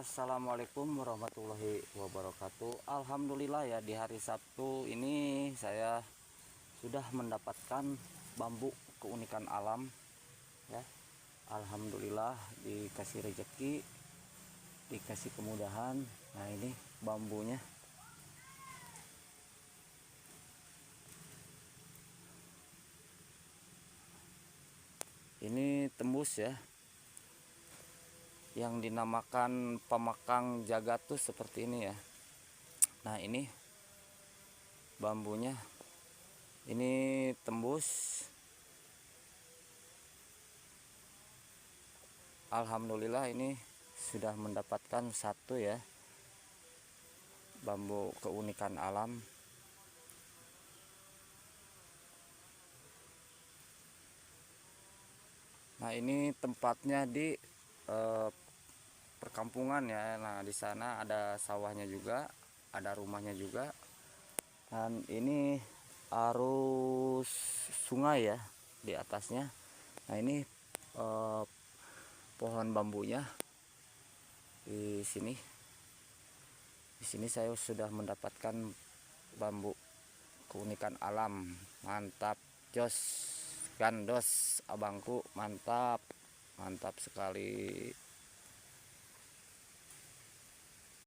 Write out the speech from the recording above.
Assalamualaikum warahmatullahi wabarakatuh. Alhamdulillah ya, di hari Sabtu ini saya sudah mendapatkan bambu keunikan alam ya. Alhamdulillah dikasih rezeki, dikasih kemudahan. Nah, ini bambunya. Ini tembus ya. Yang dinamakan pemakang jagatus seperti ini ya. Nah, ini bambunya. Ini tembus. Alhamdulillah ini sudah mendapatkan satu ya, bambu keunikan alam. Nah, ini tempatnya di perkampungan ya. Nah, di sana ada sawahnya juga, ada rumahnya juga. Dan ini arus sungai ya di atasnya. Nah, ini pohon bambunya di sini. Di sini saya sudah mendapatkan bambu keunikan alam. Mantap, jos, gandos abangku, mantap, mantap sekali.